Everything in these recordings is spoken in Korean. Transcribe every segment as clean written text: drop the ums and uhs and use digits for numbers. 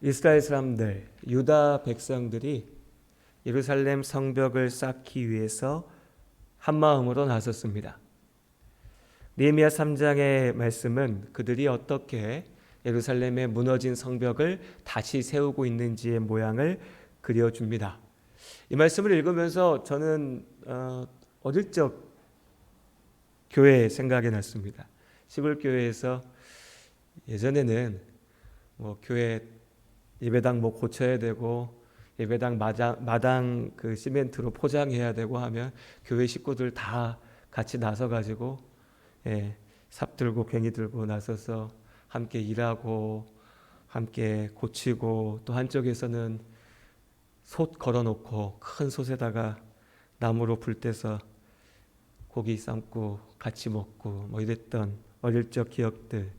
이스라엘 사람들, 유다 백성들이 예루살렘 성벽을 쌓기 위해서 한 마음으로 나섰습니다. 느헤미야 3장의 말씀은 그들이 어떻게 예루살렘의 무너진 성벽을 다시 세우고 있는지의 모양을 그려줍니다. 이 말씀을 읽으면서 저는 어릴 적 교회 생각이 났습니다. 시골 교회에서 예전에는 교회 예배당 고쳐야 되고 예배당 마당 그 시멘트로 포장해야 되고 하면 교회 식구들 다 같이 나서 가지고 삽 들고 괭이 들고 나서서 함께 일하고 함께 고치고, 또 한쪽에서는 솥 걸어놓고 큰 솥에다가 나무로 불 떼서 고기 삶고 같이 먹고 이랬던 어릴 적 기억들,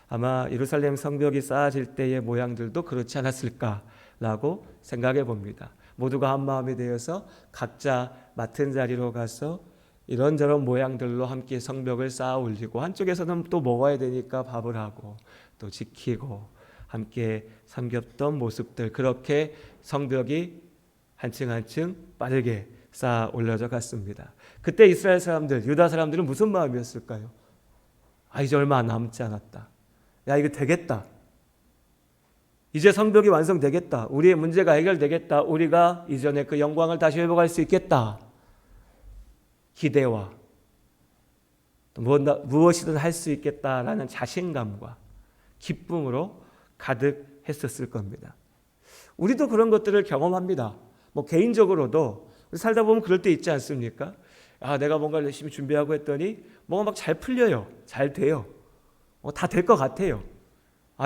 아마 예루살렘 성벽이 쌓아질 때의 모양들도 그렇지 않았을까라고 생각해 봅니다. 모두가 한 마음이 되어서 각자 맡은 자리로 가서 이런저런 모양들로 함께 성벽을 쌓아 올리고, 한쪽에서는 또 먹어야 되니까 밥을 하고 또 지키고 함께 섬겼던 모습들, 그렇게 성벽이 한층 한층 빠르게 쌓아 올려져 갔습니다. 그때 이스라엘 사람들, 유다 사람들은 무슨 마음이었을까요? 이제 얼마 남지 않았다. 이거 되겠다. 이제 성벽이 완성되겠다. 우리의 문제가 해결되겠다. 우리가 이전에 그 영광을 다시 회복할 수 있겠다. 기대와 무엇이든 할 수 있겠다라는 자신감과 기쁨으로 가득했었을 겁니다. 우리도 그런 것들을 경험합니다. 개인적으로도 살다 보면 그럴 때 있지 않습니까? 내가 뭔가 열심히 준비하고 했더니 뭔가 막 잘 풀려요. 잘 돼요. 다 될 것 같아요.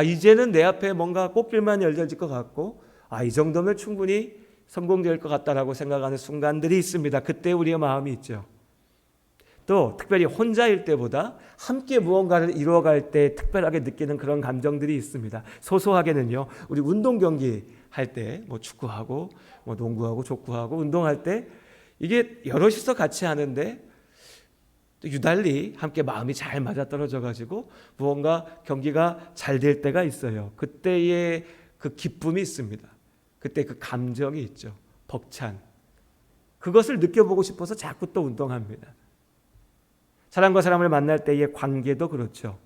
이제는 내 앞에 뭔가 꽃길만 열려질 것 같고, 이 정도면 충분히 성공될 것 같다라고 생각하는 순간들이 있습니다. 그때 우리의 마음이 있죠. 또 특별히 혼자일 때보다 함께 무언가를 이루어갈 때 특별하게 느끼는 그런 감정들이 있습니다. 소소하게는요, 우리 운동 경기 할 때 축구하고 농구하고 족구하고 운동할 때 이게 여럿이서 같이 하는데 유달리 함께 마음이 잘 맞아떨어져 가지고 무언가 경기가 잘 될 때가 있어요. 그때의 그 기쁨이 있습니다. 그때 그 감정이 있죠. 벅찬. 그것을 느껴보고 싶어서 자꾸 또 운동합니다. 사람과 사람을 만날 때의 관계도 그렇죠.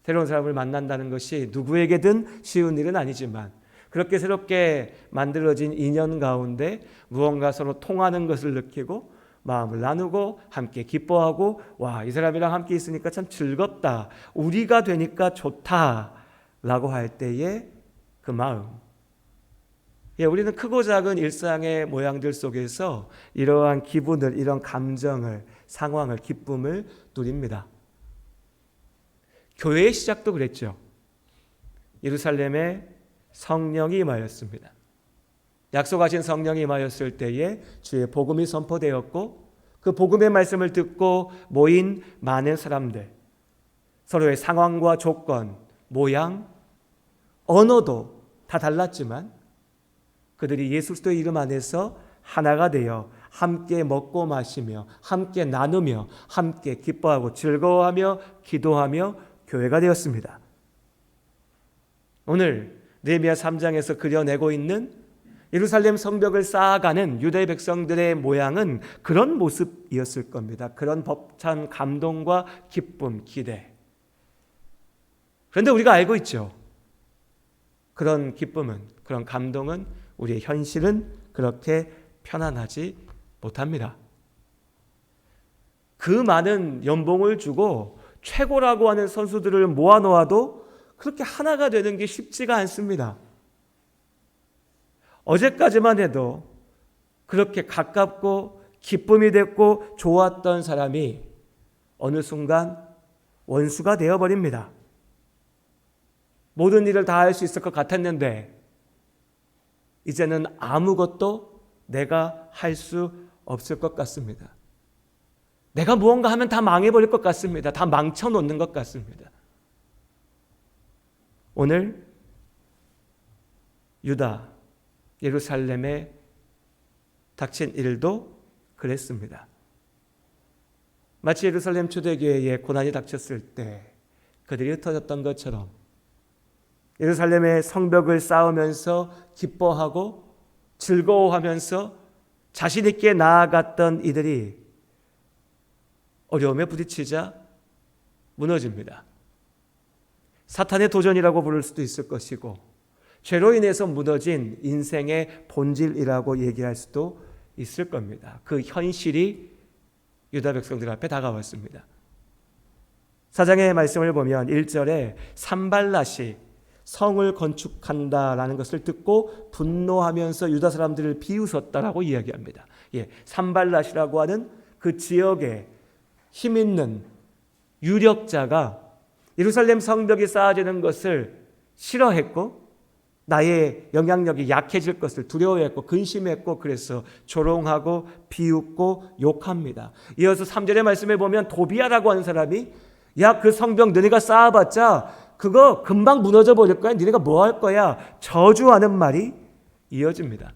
새로운 사람을 만난다는 것이 누구에게든 쉬운 일은 아니지만, 그렇게 새롭게 만들어진 인연 가운데 무언가 서로 통하는 것을 느끼고 마음을 나누고 함께 기뻐하고, 이 사람이랑 함께 있으니까 참 즐겁다, 우리가 되니까 좋다라고 할 때의 그 마음. 우리는 크고 작은 일상의 모양들 속에서 이러한 기분을, 이런 감정을, 상황을, 기쁨을 누립니다. 교회의 시작도 그랬죠. 예루살렘에 성령이 임하였습니다. 약속하신 성령이 임하였을 때에 주의 복음이 선포되었고, 그 복음의 말씀을 듣고 모인 많은 사람들, 서로의 상황과 조건, 모양, 언어도 다 달랐지만 그들이 예수 그리스도의 이름 안에서 하나가 되어 함께 먹고 마시며 함께 나누며 함께 기뻐하고 즐거워하며 기도하며 교회가 되었습니다. 오늘 느헤미야 3장에서 그려내고 있는 예루살렘 성벽을 쌓아가는 유대 백성들의 모양은 그런 모습이었을 겁니다. 그런 벅찬 감동과 기쁨, 기대. 그런데 우리가 알고 있죠. 그런 기쁨은, 그런 감동은, 우리의 현실은 그렇게 편안하지 못합니다. 그 많은 연봉을 주고 최고라고 하는 선수들을 모아놓아도 그렇게 하나가 되는 게 쉽지가 않습니다. 어제까지만 해도 그렇게 가깝고 기쁨이 됐고 좋았던 사람이 어느 순간 원수가 되어버립니다. 모든 일을 다 할 수 있을 것 같았는데 이제는 아무것도 내가 할 수 없을 것 같습니다. 내가 무언가 하면 다 망해버릴 것 같습니다. 다 망쳐놓는 것 같습니다. 오늘 유다, 예루살렘에 닥친 일도 그랬습니다. 마치 예루살렘 초대교회에 고난이 닥쳤을 때 그들이 흩어졌던 것처럼 예루살렘의 성벽을 쌓으면서 기뻐하고 즐거워하면서 자신 있게 나아갔던 이들이 어려움에 부딪히자 무너집니다. 사탄의 도전이라고 부를 수도 있을 것이고 죄로 인해서 무너진 인생의 본질이라고 얘기할 수도 있을 겁니다. 그 현실이 유다 백성들 앞에 다가왔습니다. 4장의 말씀을 보면 1절에 산발랏이 성을 건축한다라는 것을 듣고 분노하면서 유다 사람들을 비웃었다라고 이야기합니다. 산발랏이라고 하는 그 지역에 힘 있는 유력자가 예루살렘 성벽이 쌓아지는 것을 싫어했고 나의 영향력이 약해질 것을 두려워했고 근심했고 그래서 조롱하고 비웃고 욕합니다. 이어서 3절의 말씀에 보면 도비아라고 하는 사람이 야, 그 성벽 너네가 쌓아봤자 그거 금방 무너져 버릴 거야. 너네가 뭐 할 거야. 저주하는 말이 이어집니다.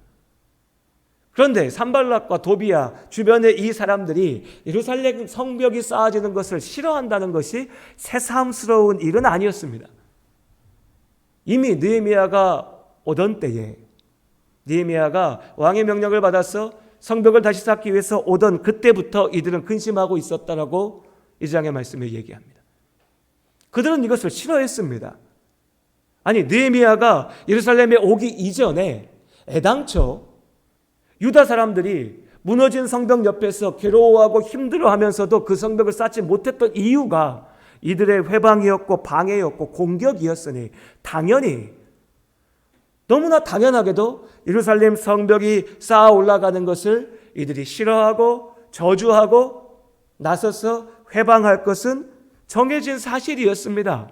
그런데 산발랏과 도비아 주변의 이 사람들이 예루살렘 성벽이 쌓아지는 것을 싫어한다는 것이 새삼스러운 일은 아니었습니다. 이미 느헤미야가 오던 때에 느헤미야가 왕의 명령을 받아서 성벽을 다시 쌓기 위해서 오던 그때부터 이들은 근심하고 있었다라고 이 장의 말씀에 얘기합니다. 그들은 이것을 싫어했습니다. 아니 느헤미야가 예루살렘에 오기 이전에 애당초 유다 사람들이 무너진 성벽 옆에서 괴로워하고 힘들어하면서도 그 성벽을 쌓지 못했던 이유가 이들의 회방이었고 방해였고 공격이었으니 당연히 너무나 당연하게도 예루살렘 성벽이 쌓아 올라가는 것을 이들이 싫어하고 저주하고 나서서 회방할 것은 정해진 사실이었습니다.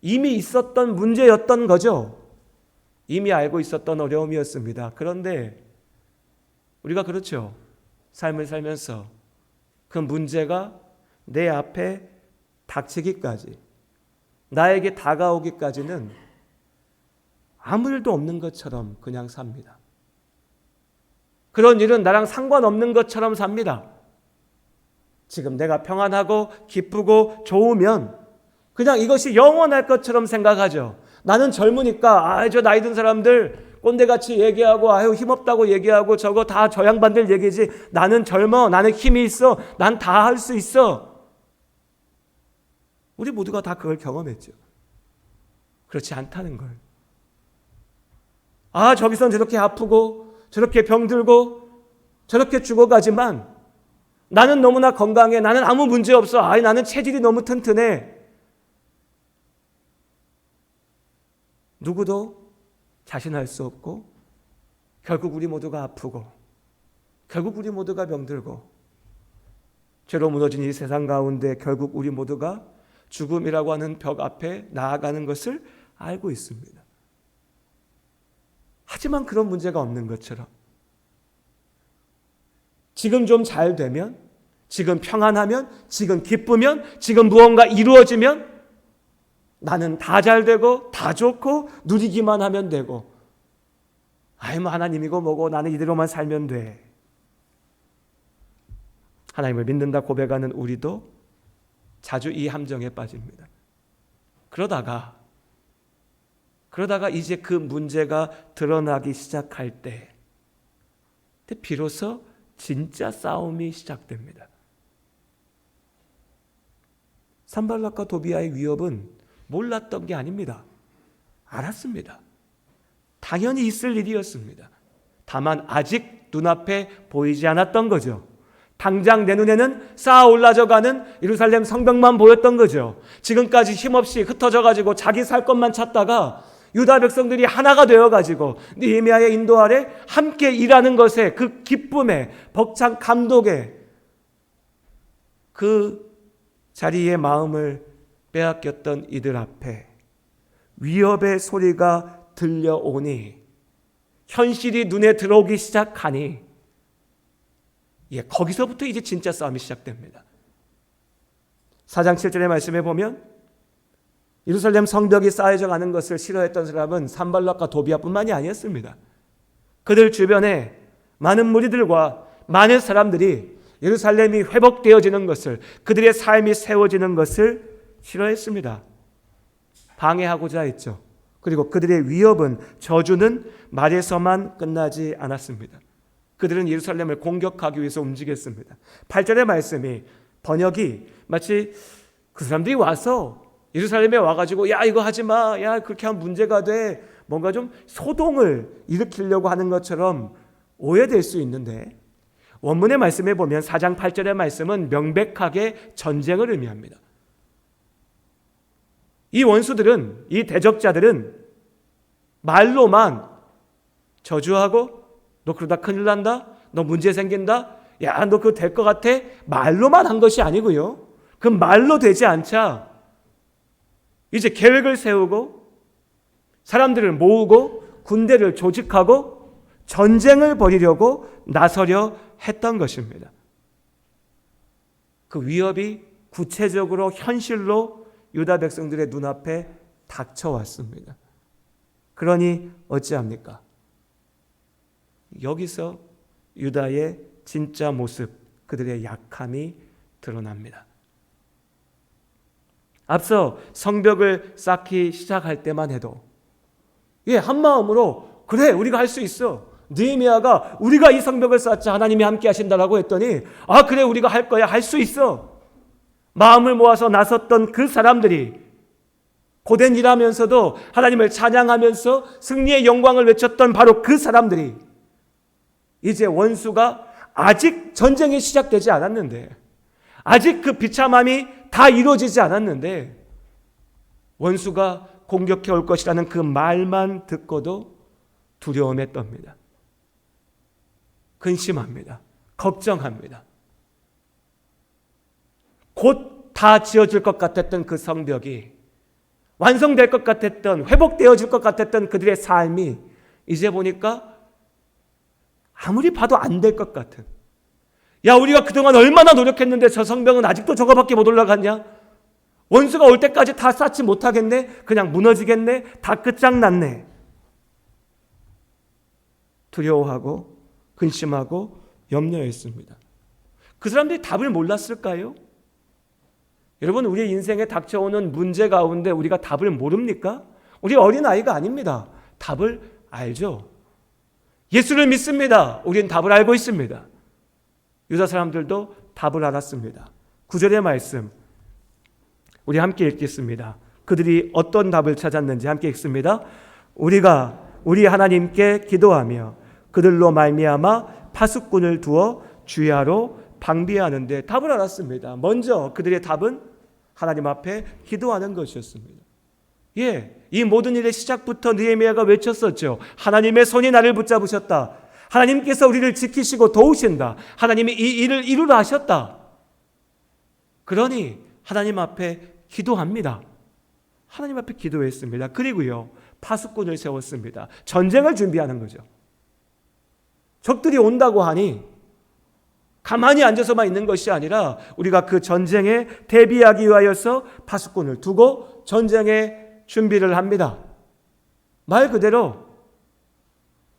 이미 있었던 문제였던 거죠. 이미 알고 있었던 어려움이었습니다. 그런데 우리가 그렇죠. 삶을 살면서 그 문제가 내 앞에 닥치기까지 나에게 다가오기까지는 아무 일도 없는 것처럼 그냥 삽니다. 그런 일은 나랑 상관없는 것처럼 삽니다. 지금 내가 평안하고 기쁘고 좋으면 그냥 이것이 영원할 것처럼 생각하죠. 나는 젊으니까 저 나이 든 사람들 꼰대같이 얘기하고 힘없다고 얘기하고 저거 다 저 양반들 얘기지. 나는 젊어. 나는 힘이 있어. 난 다 할 수 있어. 우리 모두가 다 그걸 경험했죠. 그렇지 않다는 걸. 저기선 저렇게 아프고 저렇게 병들고 저렇게 죽어가지만 나는 너무나 건강해. 나는 아무 문제 없어. 나는 체질이 너무 튼튼해. 누구도 자신할 수 없고 결국 우리 모두가 아프고 결국 우리 모두가 병들고 죄로 무너진 이 세상 가운데 결국 우리 모두가 죽음이라고 하는 벽 앞에 나아가는 것을 알고 있습니다. 하지만 그런 문제가 없는 것처럼 지금 좀 잘 되면, 지금 평안하면, 지금 기쁘면, 지금 무언가 이루어지면 나는 다 잘 되고 다 좋고 누리기만 하면 되고 하나님이고 뭐고 나는 이대로만 살면 돼. 하나님을 믿는다 고백하는 우리도 자주 이 함정에 빠집니다. 그러다가 이제 그 문제가 드러나기 시작할 때 비로소 진짜 싸움이 시작됩니다. 산발랏과 도비아의 위협은 몰랐던 게 아닙니다. 알았습니다. 당연히 있을 일이었습니다. 다만 아직 눈앞에 보이지 않았던 거죠. 당장 내 눈에는 쌓아 올라져가는 예루살렘 성벽만 보였던 거죠. 지금까지 힘없이 흩어져가지고 자기 살 것만 찾다가 유다 백성들이 하나가 되어가지고 느헤미야의 인도 아래 함께 일하는 것에 그 기쁨에 벅찬 감독에 그 자리의 마음을 빼앗겼던 이들 앞에 위협의 소리가 들려오니 현실이 눈에 들어오기 시작하니 거기서부터 이제 진짜 싸움이 시작됩니다. 4장 7절의 말씀에 보면 예루살렘 성벽이 쌓여져 가는 것을 싫어했던 사람은 산발랏과 도비아뿐만이 아니었습니다. 그들 주변에 많은 무리들과 많은 사람들이 예루살렘이 회복되어지는 것을, 그들의 삶이 세워지는 것을 싫어했습니다. 방해하고자 했죠. 그리고 그들의 위협은, 저주는 말에서만 끝나지 않았습니다. 그들은 예루살렘을 공격하기 위해서 움직였습니다. 8절의 말씀이, 번역이 마치 그 사람들이 와서 예루살렘에 와가지고 야 이거 하지 마, 야 그렇게 하면 문제가 돼, 뭔가 좀 소동을 일으키려고 하는 것처럼 오해될 수 있는데, 원문의 말씀에 보면 4장 8절의 말씀은 명백하게 전쟁을 의미합니다. 이 원수들은, 이 대적자들은 말로만 저주하고 너 그러다 큰일 난다, 너 문제 생긴다, 야 너 그거 될 것 같아, 말로만 한 것이 아니고요, 그 말로 되지 않자 이제 계획을 세우고 사람들을 모으고 군대를 조직하고 전쟁을 벌이려고 나서려 했던 것입니다. 그 위협이 구체적으로 현실로 유다 백성들의 눈앞에 닥쳐왔습니다. 그러니 어찌합니까? 여기서 유다의 진짜 모습, 그들의 약함이 드러납니다. 앞서 성벽을 쌓기 시작할 때만 해도 한 마음으로 그래 우리가 할 수 있어, 느헤미야가 우리가 이 성벽을 쌓자 하나님이 함께 하신다라고 했더니 아 그래 우리가 할 거야, 할 수 있어, 마음을 모아서 나섰던 그 사람들이, 고된 일하면서도 하나님을 찬양하면서 승리의 영광을 외쳤던 바로 그 사람들이, 이제 원수가 아직 전쟁이 시작되지 않았는데, 아직 그 비참함이 다 이루어지지 않았는데 원수가 공격해 올 것이라는 그 말만 듣고도 두려움에 떱니다. 근심합니다. 걱정합니다. 곧 다 지어질 것 같았던 그 성벽이, 완성될 것 같았던, 회복되어질 것 같았던 그들의 삶이 이제 보니까 아무리 봐도 안 될 것 같은, 야 우리가 그동안 얼마나 노력했는데 저 성벽은 아직도 저거밖에 못 올라갔냐, 원수가 올 때까지 다 쌓지 못하겠네, 그냥 무너지겠네, 다 끝장났네, 두려워하고 근심하고 염려했습니다. 그 사람들이 답을 몰랐을까요? 여러분, 우리 인생에 닥쳐오는 문제 가운데 우리가 답을 모릅니까? 우리 어린아이가 아닙니다. 답을 알죠. 예수를 믿습니다. 우리는 답을 알고 있습니다. 유다 사람들도 답을 알았습니다. 9절의 말씀 우리 함께 읽겠습니다. 그들이 어떤 답을 찾았는지 함께 읽습니다. 우리가 우리 하나님께 기도하며 그들로 말미암아 파수꾼을 두어 주야로 방비하는데, 답을 알았습니다. 먼저 그들의 답은 하나님 앞에 기도하는 것이었습니다. 이 모든 일의 시작부터 느헤미야가 외쳤었죠. 하나님의 손이 나를 붙잡으셨다. 하나님께서 우리를 지키시고 도우신다. 하나님이 이 일을 이루라 하셨다. 그러니 하나님 앞에 기도합니다. 하나님 앞에 기도했습니다. 그리고요, 파수꾼을 세웠습니다. 전쟁을 준비하는 거죠. 적들이 온다고 하니 가만히 앉아서만 있는 것이 아니라 우리가 그 전쟁에 대비하기 위하여서 파수꾼을 두고 전쟁에 준비를 합니다. 말 그대로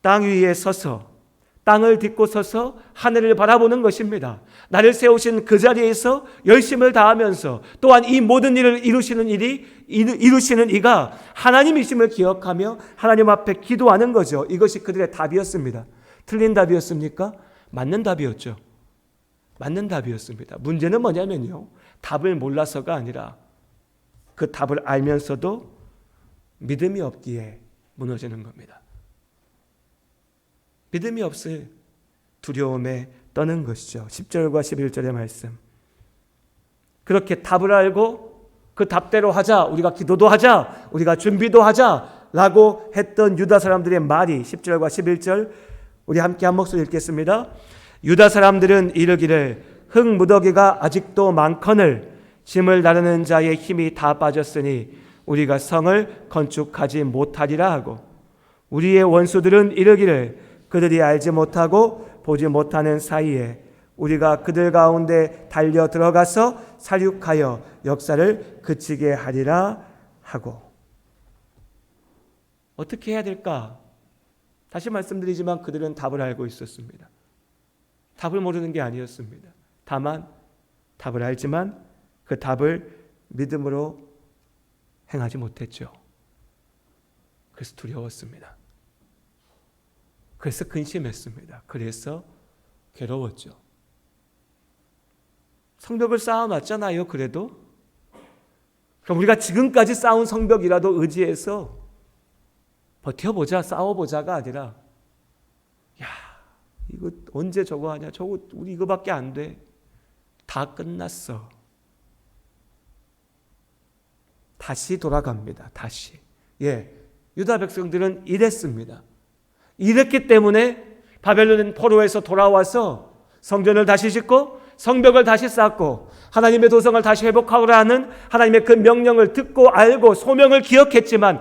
땅 위에 서서, 땅을 딛고 서서 하늘을 바라보는 것입니다. 나를 세우신 그 자리에서 열심을 다하면서 또한 이 모든 일을 이루시는 이가 하나님이심을 기억하며 하나님 앞에 기도하는 거죠. 이것이 그들의 답이었습니다. 틀린 답이었습니까? 맞는 답이었죠. 맞는 답이었습니다. 문제는 뭐냐면요, 답을 몰라서가 아니라 그 답을 알면서도 믿음이 없기에 무너지는 겁니다. 믿음이 없을 두려움에 떠는 것이죠. 10절과 11절의 말씀. 그렇게 답을 알고 그 답대로 하자, 우리가 기도도 하자, 우리가 준비도 하자 라고 했던 유다 사람들의 말이 10절과 11절 우리 함께 한 목소리 읽겠습니다. 유다 사람들은 이르기를 흙 무더기가 아직도 많거늘 짐을 나르는 자의 힘이 다 빠졌으니 우리가 성을 건축하지 못하리라 하고, 우리의 원수들은 이르기를 그들이 알지 못하고 보지 못하는 사이에 우리가 그들 가운데 달려 들어가서 살육하여 역사를 그치게 하리라 하고. 어떻게 해야 될까? 다시 말씀드리지만 그들은 답을 알고 있었습니다. 답을 모르는 게 아니었습니다. 다만 답을 알지만 그 답을 믿음으로 행하지 못했죠. 그래서 두려웠습니다. 그래서 근심했습니다. 그래서 괴로웠죠. 성벽을 쌓아놨잖아요. 그래도 그럼 우리가 지금까지 쌓은 성벽이라도 의지해서 버텨보자, 싸워보자가 아니라 야, 이거 언제 저거 하냐, 저거 우리 이거밖에 안 돼, 다 끝났어. 다시 돌아갑니다. 다시. 유다 백성들은 이랬습니다. 이랬기 때문에 바벨론 포로에서 돌아와서 성전을 다시 짓고 성벽을 다시 쌓고 하나님의 도성을 다시 회복하라는 하나님의 그 명령을 듣고 알고 소명을 기억했지만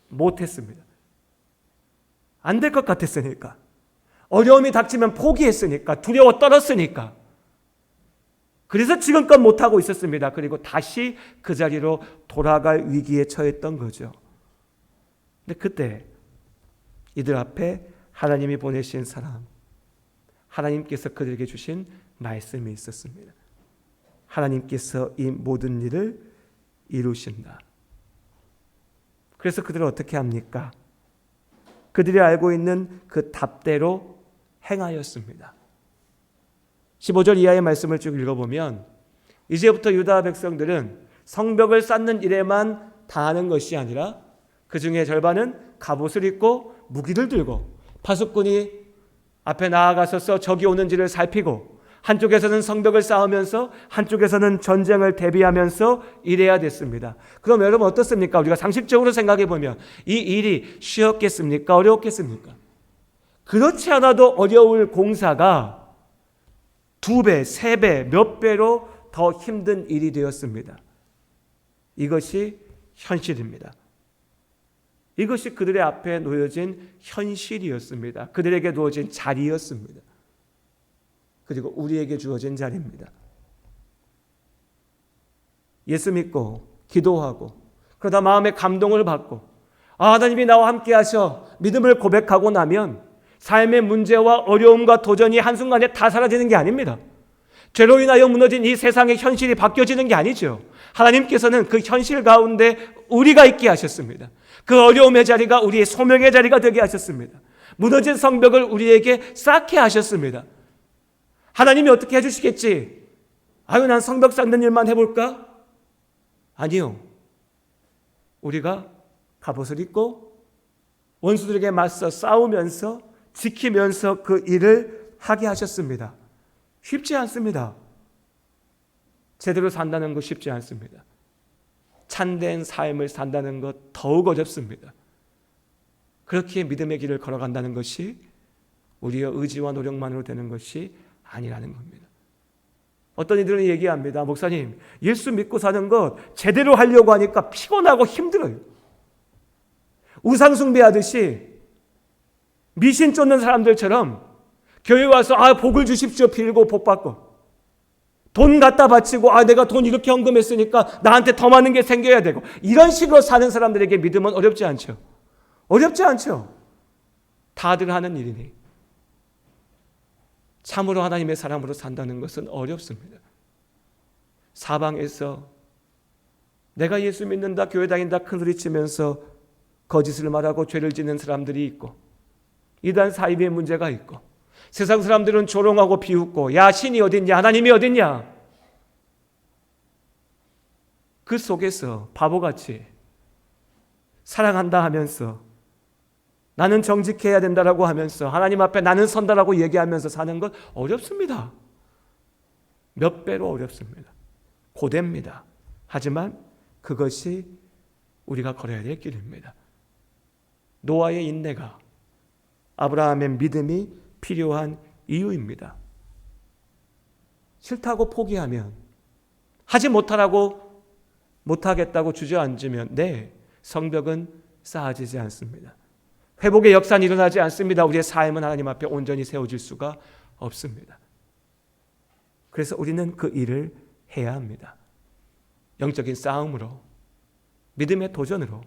못했습니다. 안 될 것 같았으니까, 어려움이 닥치면 포기했으니까, 두려워 떨었으니까. 그래서 지금껏 못하고 있었습니다. 그리고 다시 그 자리로 돌아갈 위기에 처했던 거죠. 근데 그때 이들 앞에 하나님이 보내신 사람, 하나님께서 그들에게 주신 말씀이 있었습니다. 하나님께서 이 모든 일을 이루신다. 그래서 그들은 어떻게 합니까? 그들이 알고 있는 그 답대로 행하였습니다. 15절 이하의 말씀을 쭉 읽어보면 이제부터 유다 백성들은 성벽을 쌓는 일에만 다하는 것이 아니라 그 중에 절반은 갑옷을 입고 무기를 들고 파수꾼이 앞에 나아가서서 적이 오는지를 살피고 한쪽에서는 성벽을 쌓으면서 한쪽에서는 전쟁을 대비하면서 일해야 됐습니다. 그럼 여러분 어떻습니까? 우리가 상식적으로 생각해 보면 이 일이 쉬웠겠습니까? 어려웠겠습니까? 그렇지 않아도 어려울 공사가 2배, 3배, 몇 배로 더 힘든 일이 되었습니다. 이것이 현실입니다. 이것이 그들의 앞에 놓여진 현실이었습니다. 그들에게 주어진 자리였습니다. 그리고 우리에게 주어진 자리입니다. 예수 믿고 기도하고 그러다 마음에 감동을 받고 하나님이 나와 함께 하셔 믿음을 고백하고 나면 삶의 문제와 어려움과 도전이 한순간에 다 사라지는 게 아닙니다. 죄로 인하여 무너진 이 세상의 현실이 바뀌어지는 게 아니죠. 하나님께서는 그 현실 가운데 우리가 있게 하셨습니다. 그 어려움의 자리가 우리의 소명의 자리가 되게 하셨습니다. 무너진 성벽을 우리에게 쌓게 하셨습니다. 하나님이 어떻게 해주시겠지? 난 성벽 쌓는 일만 해볼까? 아니요. 우리가 갑옷을 입고 원수들에게 맞서 싸우면서 지키면서 그 일을 하게 하셨습니다. 쉽지 않습니다. 제대로 산다는 것 쉽지 않습니다. 참된 삶을 산다는 것 더욱 어렵습니다. 그렇게 믿음의 길을 걸어간다는 것이 우리의 의지와 노력만으로 되는 것이 아니라는 겁니다. 어떤 이들은 얘기합니다. 목사님, 예수 믿고 사는 것 제대로 하려고 하니까 피곤하고 힘들어요. 우상 숭배하듯이 미신 쫓는 사람들처럼 교회 와서 복을 주십시오 빌고 복 받고 돈 갖다 바치고 내가 돈 이렇게 헌금했으니까 나한테 더 많은 게 생겨야 되고 이런 식으로 사는 사람들에게 믿음은 어렵지 않죠. 어렵지 않죠. 다들 하는 일이니 참으로 하나님의 사람으로 산다는 것은 어렵습니다. 사방에서 내가 예수 믿는다, 교회 다닌다 큰소리치면서 거짓을 말하고 죄를 짓는 사람들이 있고 이단 사이비의 문제가 있고 세상 사람들은 조롱하고 비웃고 야 신이 어딨냐, 하나님이 어딨냐. 그 속에서 바보같이 사랑한다 하면서 나는 정직해야 된다라고 하면서 하나님 앞에 나는 선다라고 얘기하면서 사는 것 어렵습니다. 몇 배로 어렵습니다. 고됩니다. 하지만 그것이 우리가 걸어야 될 길입니다. 노아의 인내가 아브라함의 믿음이 필요한 이유입니다. 싫다고 포기하면 하지 못하겠다고 주저앉으면 성벽은 쌓아지지 않습니다. 회복의 역사는 일어나지 않습니다. 우리의 삶은 하나님 앞에 온전히 세워질 수가 없습니다. 그래서 우리는 그 일을 해야 합니다. 영적인 싸움으로, 믿음의 도전으로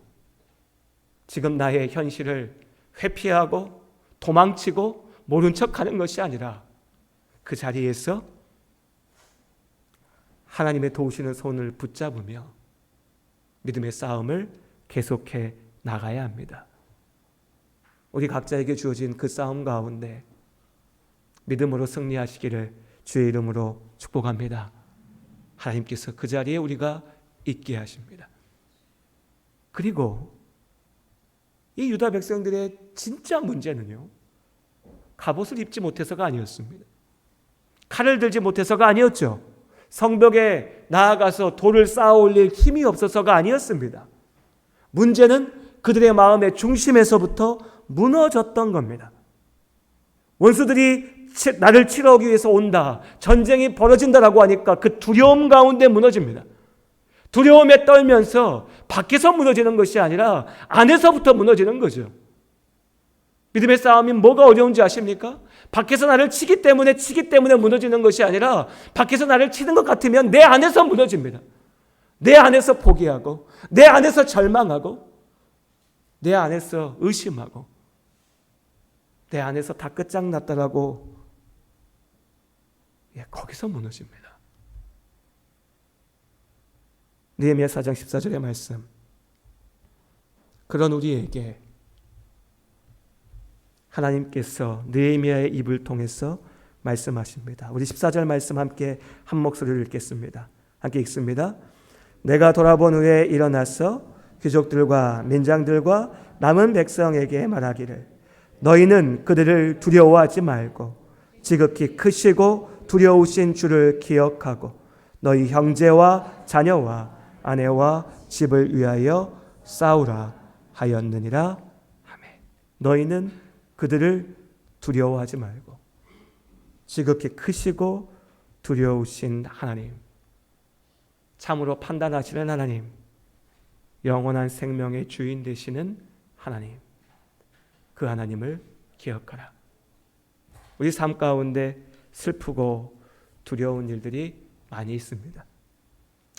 지금 나의 현실을 회피하고 도망치고 모른 척하는 것이 아니라 그 자리에서 하나님의 도우시는 손을 붙잡으며 믿음의 싸움을 계속해 나가야 합니다. 우리 각자에게 주어진 그 싸움 가운데 믿음으로 승리하시기를 주의 이름으로 축복합니다. 하나님께서 그 자리에 우리가 있게 하십니다. 그리고 이 유다 백성들의 진짜 문제는요, 갑옷을 입지 못해서가 아니었습니다. 칼을 들지 못해서가 아니었죠. 성벽에 나아가서 돌을 쌓아 올릴 힘이 없어서가 아니었습니다. 문제는 그들의 마음의 중심에서부터 무너졌던 겁니다. 원수들이 나를 치러 오기 위해서 온다, 전쟁이 벌어진다라고 하니까 그 두려움 가운데 무너집니다. 두려움에 떨면서 밖에서 무너지는 것이 아니라 안에서부터 무너지는 거죠. 믿음의 싸움이 뭐가 어려운지 아십니까? 밖에서 나를 치기 때문에 무너지는 것이 아니라 밖에서 나를 치는 것 같으면 내 안에서 무너집니다. 내 안에서 포기하고, 내 안에서 절망하고, 내 안에서 의심하고, 내 안에서 다 끝장났다라고, 거기서 무너집니다. 느헤미야 4장 14절의 말씀. 그런 우리에게 하나님께서 느헤미야의 입을 통해서 말씀하십니다. 우리 14절 말씀 함께 한 목소리로 읽겠습니다. 함께 읽습니다. 내가 돌아본 후에 일어나서 귀족들과 민장들과 남은 백성에게 말하기를 너희는 그들을 두려워하지 말고 지극히 크시고 두려우신 주를 기억하고 너희 형제와 자녀와 아내와 집을 위하여 싸우라 하였느니라. 아멘. 너희는 그들을 두려워하지 말고 지극히 크시고 두려우신 하나님, 참으로 판단하시는 하나님, 영원한 생명의 주인 되시는 하나님, 그 하나님을 기억하라. 우리 삶 가운데 슬프고 두려운 일들이 많이 있습니다.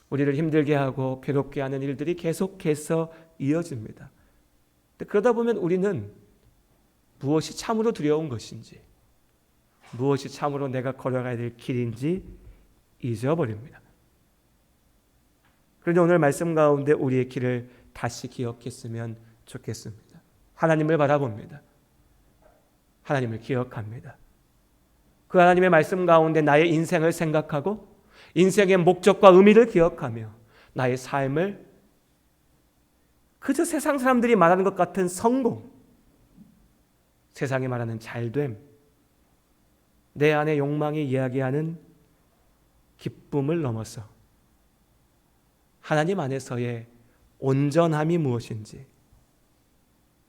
우리를 힘들게 하고 괴롭게 하는 일들이 계속해서 이어집니다. 그러다 보면 우리는 무엇이 참으로 두려운 것인지, 무엇이 참으로 내가 걸어가야 될 길인지 잊어버립니다. 그런데 오늘 말씀 가운데 우리의 길을 다시 기억했으면 좋겠습니다. 하나님을 바라봅니다. 하나님을 기억합니다. 그 하나님의 말씀 가운데 나의 인생을 생각하고 인생의 목적과 의미를 기억하며 나의 삶을 그저 세상 사람들이 말하는 것 같은 성공, 세상이 말하는 잘됨, 내 안의 욕망이 이야기하는 기쁨을 넘어서 하나님 안에서의 온전함이 무엇인지,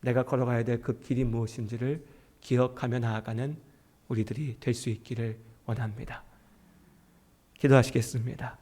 내가 걸어가야 될 그 길이 무엇인지를 기억하며 나아가는 우리들이 될 수 있기를 원합니다. 기도하시겠습니다.